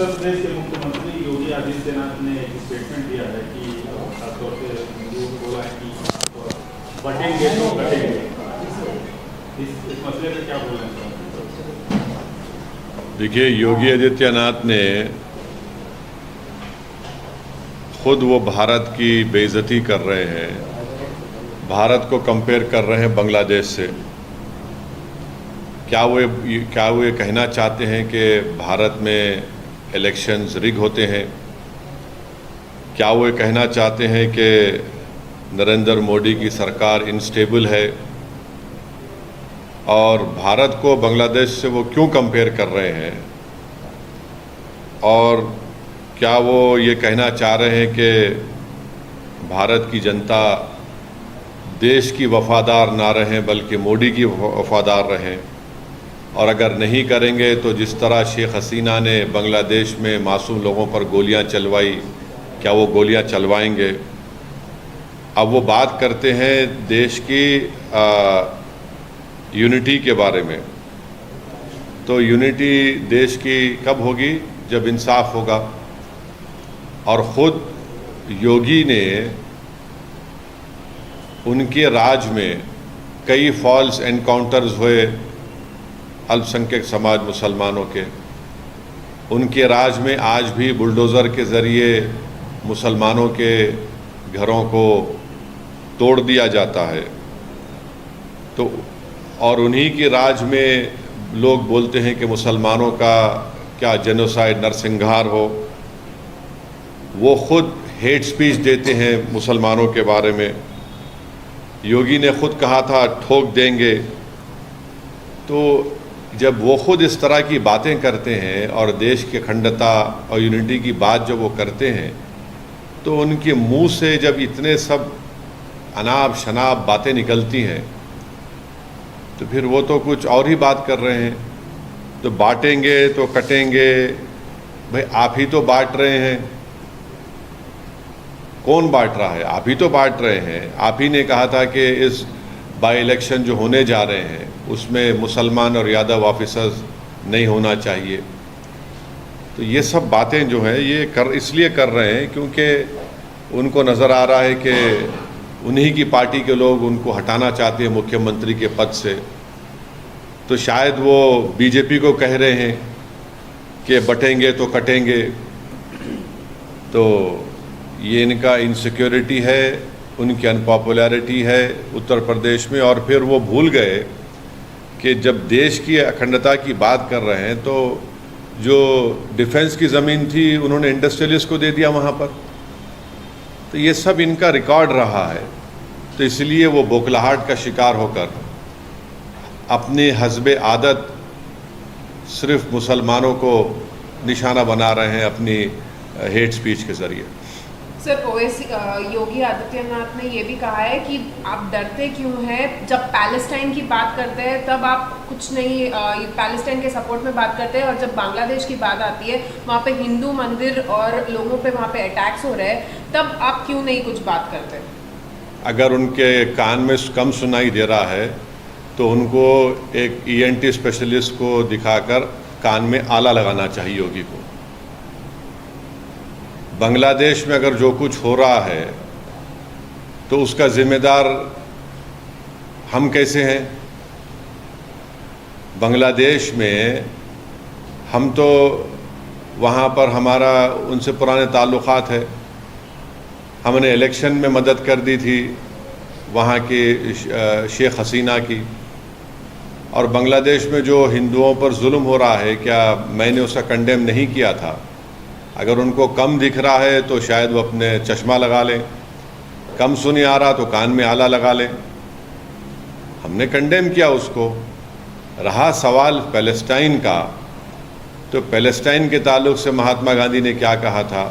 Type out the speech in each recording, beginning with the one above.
उत्तर प्रदेश के मुख्यमंत्री योगी आदित्यनाथ ने एक स्टेटमेंट दिया है कि खासतौर से हिंदुओं को बोला है कि बटेंगे तो कटेंगे। इस मसले पे क्या बोलना चाहते हैं? देखिए, योगी आदित्यनाथ ने खुद वो भारत की बेइज्जती कर रहे हैं, भारत को कंपेयर कर रहे हैं बांग्लादेश से। क्या वो ये कहना चाहते हैं कि भारत में इलेक्शंस रिग होते हैं? क्या वो ये कहना चाहते हैं कि नरेंद्र मोदी की सरकार इनस्टेबल है? और भारत को बांग्लादेश से वो क्यों कंपेयर कर रहे हैं? और क्या वो ये कहना चाह रहे हैं कि भारत की जनता देश की वफादार ना रहें बल्कि मोदी की वफादार रहें? और अगर नहीं करेंगे तो जिस तरह शेख हसीना ने बांग्लादेश में मासूम लोगों पर गोलियां चलवाई, क्या वो गोलियां चलवाएंगे? अब वो बात करते हैं देश की यूनिटी के बारे में। तो यूनिटी देश की कब होगी? जब इंसाफ होगा। और ख़ुद योगी ने उनके राज में कई फॉल्स एनकाउंटर्स हुए अल्पसंख्यक समाज मुसलमानों के। उनके राज में आज भी बुलडोज़र के ज़रिए मुसलमानों के घरों को तोड़ दिया जाता है। तो और उन्हीं के राज में लोग बोलते हैं कि मुसलमानों का क्या जेनोसाइड नरसंहार हो। वो खुद हेट स्पीच देते हैं मुसलमानों के बारे में। योगी ने खुद कहा था ठोक देंगे। तो जब वो खुद इस तरह की बातें करते हैं और देश की अखंडता और यूनिटी की बात जब वो करते हैं, तो उनके मुंह से जब इतने सब अनाप शनाप बातें निकलती हैं तो फिर वो तो कुछ और ही बात कर रहे हैं। तो बांटेंगे तो कटेंगे, भाई आप ही तो बांट रहे हैं। कौन बांट रहा है? आप ही तो बांट रहे हैं। आप ही ने कहा था कि इस बाई इलेक्शन जो होने जा रहे हैं उसमें मुसलमान और यादव ऑफिसर्स नहीं होना चाहिए। तो ये सब बातें जो हैं ये इसलिए कर रहे हैं क्योंकि उनको नज़र आ रहा है कि उन्हीं की पार्टी के लोग उनको हटाना चाहते हैं मुख्यमंत्री के पद से। तो शायद वो बीजेपी को कह रहे हैं कि बटेंगे तो कटेंगे। तो ये इनका इनसिक्योरिटी है, उनकी अनपॉपुलैरिटी है उत्तर प्रदेश में। और फिर वो भूल गए कि जब देश की अखंडता की बात कर रहे हैं तो जो डिफेंस की ज़मीन थी उन्होंने इंडस्ट्रियलिस्ट को दे दिया वहाँ पर। तो ये सब इनका रिकॉर्ड रहा है। तो इसलिए वो बौखलाहट का शिकार होकर अपने हस्बे आदत सिर्फ मुसलमानों को निशाना बना रहे हैं अपनी हेट स्पीच के ज़रिए। सर, ओवैसी योगी आदित्यनाथ ने ये भी कहा है कि आप डरते क्यों हैं? जब पैलेस्टाइन की बात करते हैं तब आप कुछ नहीं पैलेस्टाइन के सपोर्ट में बात करते हैं, और जब बांग्लादेश की बात आती है वहाँ पे हिंदू मंदिर और लोगों पे वहाँ पे अटैक्स हो रहे हैं, तब आप क्यों नहीं कुछ बात करते? अगर उनके कान में कम सुनाई दे रहा है तो उनको एक ENT स्पेशलिस्ट को दिखाकर कान में आला लगाना चाहिए योगी को। बांग्लादेश में अगर जो कुछ हो रहा है तो उसका जिम्मेदार हम कैसे हैं? बांग्लादेश में हम तो वहाँ पर हमारा उनसे पुराने ताल्लुक़ात है। हमने इलेक्शन में मदद कर दी थी वहाँ की शेख हसीना की। और बांग्लादेश में जो हिंदुओं पर जुल्म हो रहा है, क्या मैंने उसका कंडेम नहीं किया था? अगर उनको कम दिख रहा है तो शायद वो अपने चश्मा लगा लें, कम सुन आ रहा तो कान में आला लगा लें। हमने कंडेम किया उसको। रहा सवाल पैलेस्टाइन का, तो पैलेस्टाइन के ताल्लुक़ से महात्मा गांधी ने क्या कहा था,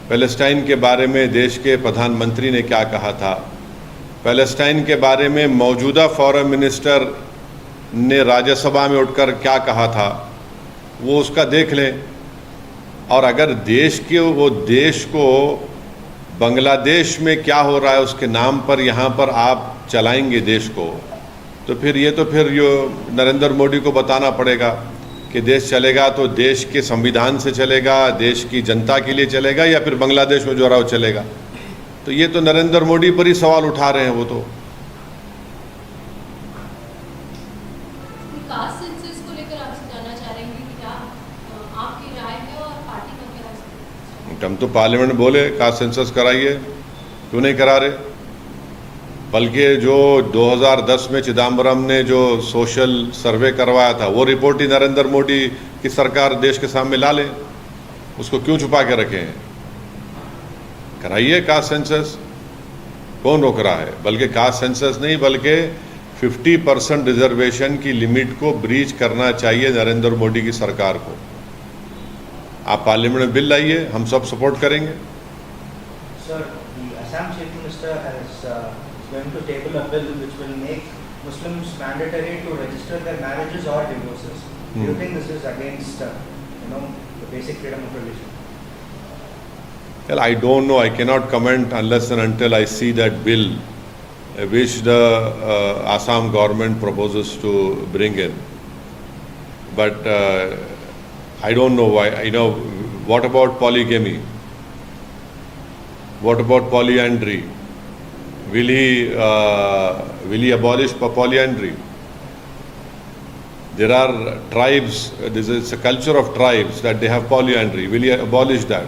पैलेस्टाइन के बारे में देश के प्रधानमंत्री ने क्या कहा था, पैलेस्टाइन के बारे में मौजूदा फॉरेन मिनिस्टर ने राज्यसभा में उठकर क्या कहा था, वो उसका देख लें। और अगर देश को बांग्लादेश में क्या हो रहा है उसके नाम पर यहाँ पर आप चलाएंगे देश को, तो फिर ये नरेंद्र मोदी को बताना पड़ेगा कि कि देश चलेगा तो देश के संविधान से चलेगा, देश की जनता के लिए चलेगा, या फिर बांग्लादेश में जो रहा वो चलेगा। तो ये तो नरेंद्र मोदी पर ही सवाल उठा रहे हैं वो तो। कास्ट सेंसस को लेकर आपसे जानना चाह रहे हैं कि क्या आपकी राय है और पार्टी का क्या राय है? हम तो पार्लियामेंट बोले कास्ट सेंसस कराइए, क्यों नहीं करा रहे? बल्कि जो 2010 में चिदम्बरम ने जो सोशल सर्वे करवाया था वो रिपोर्ट ही नरेंद्र मोदी की सरकार देश के सामने ला ले, उसको क्यों छुपा के रखे हैं? कराइए कास्ट सेंसस, कौन रोक रहा है? बल्कि कास्ट सेंसस नहीं, बल्कि 50% रिजर्वेशन की लिमिट को ब्रीच करना चाहिए नरेंद्र मोदी की सरकार को। आप पार्लियामेंट में बिल लाइए, हम सब सपोर्ट करेंगे। Sir, the Assam Chief Minister is going to table a bill which will make Muslims mandatory to register their marriages or divorces. Do you think this is against, the basic freedom of religion? Well, I don't know. I cannot comment unless and until I see that bill which the Assam government proposes to bring in. But I don't know why. What about polygamy? What about polyandry? Will he abolish polyandry? There are tribes, it's a culture of tribes that they have polyandry. Will he abolish that?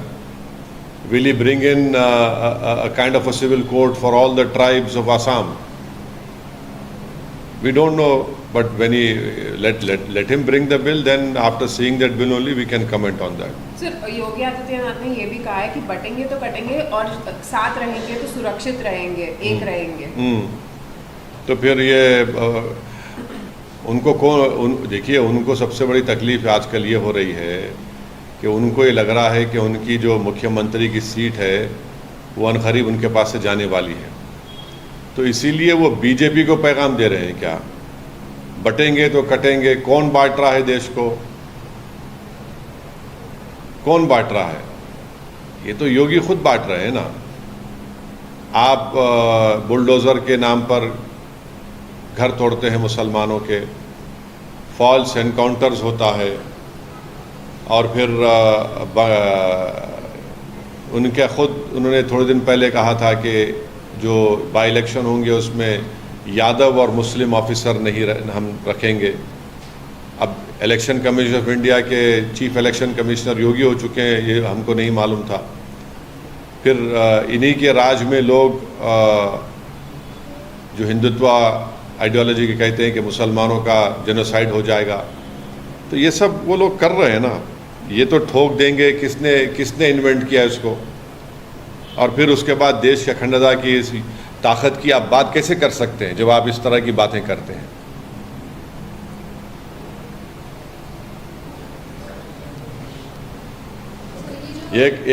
Will he bring in a kind of a civil code for all the tribes of Assam? We don't know, but when he let him bring the bill, then after seeing that bill only we can comment on that. Sir, Yogi Adityanath ने ये भी कहा है कि बटेंगे तो कटेंगे और साथ रहेंगे तो सुरक्षित रहेंगे, एक रहेंगे। तो फिर ये उनको देखिए, उनको सबसे बड़ी तकलीफ आजकल ये हो रही है कि उनको ये लग रहा है कि उनकी जो मुख्यमंत्री की सीट है वो अनकरीब उनके पास से जाने वाली है। तो इसीलिए वो बीजेपी को पैगाम दे रहे हैं, क्या बटेंगे तो कटेंगे। कौन बांट रहा है देश को? कौन बांट रहा है? ये तो योगी खुद बांट रहे हैं ना। आप बुलडोज़र के नाम पर घर तोड़ते हैं मुसलमानों के, फॉल्स एनकाउंटर्स होता है, और फिर उन्होंने थोड़े दिन पहले कहा था कि जो बाई इलेक्शन होंगे उसमें यादव और मुस्लिम ऑफिसर नहीं हम रखेंगे। अब इलेक्शन कमीशन ऑफ इंडिया के चीफ इलेक्शन कमिश्नर योगी हो चुके हैं, ये हमको नहीं मालूम था। फिर इन्हीं के राज में लोग जो हिंदुत्व आइडियोलॉजी के कहते हैं कि मुसलमानों का जेनोसाइड हो जाएगा। तो ये सब वो लोग कर रहे हैं ना। ये तो ठोक देंगे किसने इन्वेंट किया इसको, और फिर उसके बाद देश की अखंडता की इस ताकत की आप बात कैसे कर सकते हैं जब आप इस तरह की बातें करते हैं?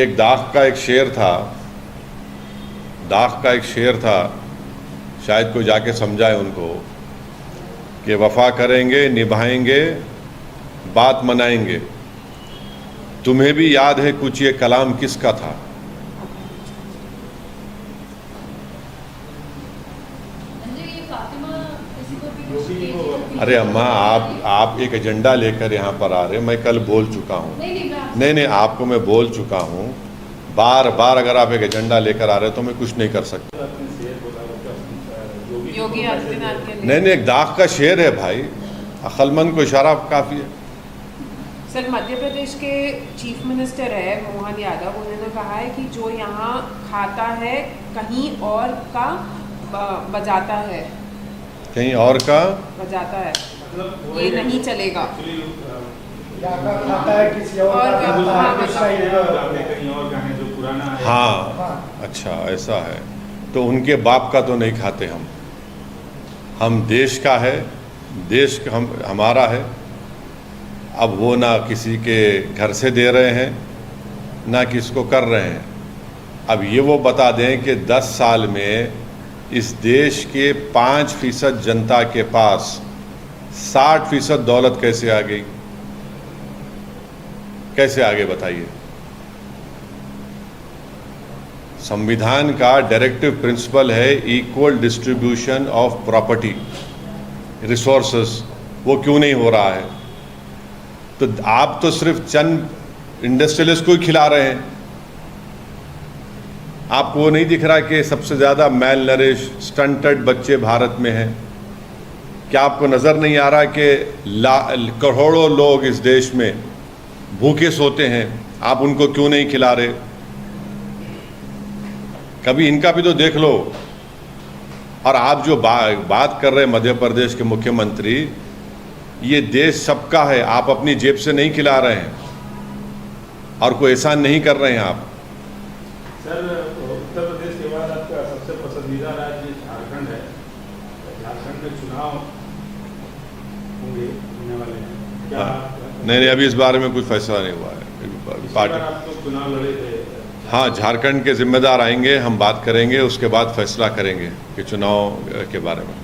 एक दाख का एक शेर था, शायद कोई जाके समझाए उनको कि वफा करेंगे, निभाएंगे, बात मनाएंगे। तुम्हें भी याद है कुछ ये कलाम किसका था? अरे अम्मा, आप एक एजेंडा लेकर यहाँ पर आ रहे हैं। मैं कल बोल चुका हूँ। नहीं, आपको मैं बोल चुका हूँ। बार बार अगर आप एक एजेंडा लेकर आ रहे हो तो मैं कुछ नहीं कर सकता। योगी आदित्यनाथ के लिए नहीं, एक दाख का शेर है भाई, अक्लमंद को इशारा काफ़ी है। सर, मध्य प्रदेश के चीफ मिनिस्टर है मोहन यादव, उन्होंने कहा है कि जो यहाँ खाता है कहीं और का बजाता है, कहीं और का बजाता है, ये नहीं चलेगा। खाता है किसी और का, कहीं और का है जो पुराना है। हाँ, अच्छा ऐसा है। तो उनके बाप का तो नहीं खाते हम देश का है, देश हमारा है। अब वो ना किसी के घर से दे रहे हैं ना किसको कर रहे हैं। अब ये वो बता दें कि 10 साल में इस देश के 5% जनता के पास 60% दौलत कैसे आ गई? कैसे आगे बताइए? संविधान का डायरेक्टिव प्रिंसिपल है equal distribution of property resources. वो क्यों नहीं हो रहा है? तो आप तो सिर्फ चंद इंडस्ट्रियलिस्ट को ही खिला रहे हैं। आपको वो नहीं दिख रहा कि सबसे ज़्यादा मेल नरिश स्टंटेड बच्चे भारत में हैं? क्या आपको नज़र नहीं आ रहा कि करोड़ों लोग इस देश में भूखे सोते हैं, आप उनको क्यों नहीं खिला रहे? कभी इनका भी तो देख लो। और आप जो बात कर रहे हैं मध्य प्रदेश के मुख्यमंत्री, ये देश सबका है, आप अपनी जेब से नहीं खिला रहे हैं और कोई एहसान नहीं कर रहे हैं आप। सर, उत्तर प्रदेश के बाद आपका सबसे पसंदीदा राज्य झारखंड है। झारखंड में चुनाव होने वाले हैं क्या? नहीं, अभी इस बारे में कुछ फैसला नहीं हुआ है। पार्टी आप तो चुनाव लड़े थे। हाँ, झारखंड के जिम्मेदार आएंगे, हम बात करेंगे, उसके बाद फैसला करेंगे कि चुनाव के बारे में।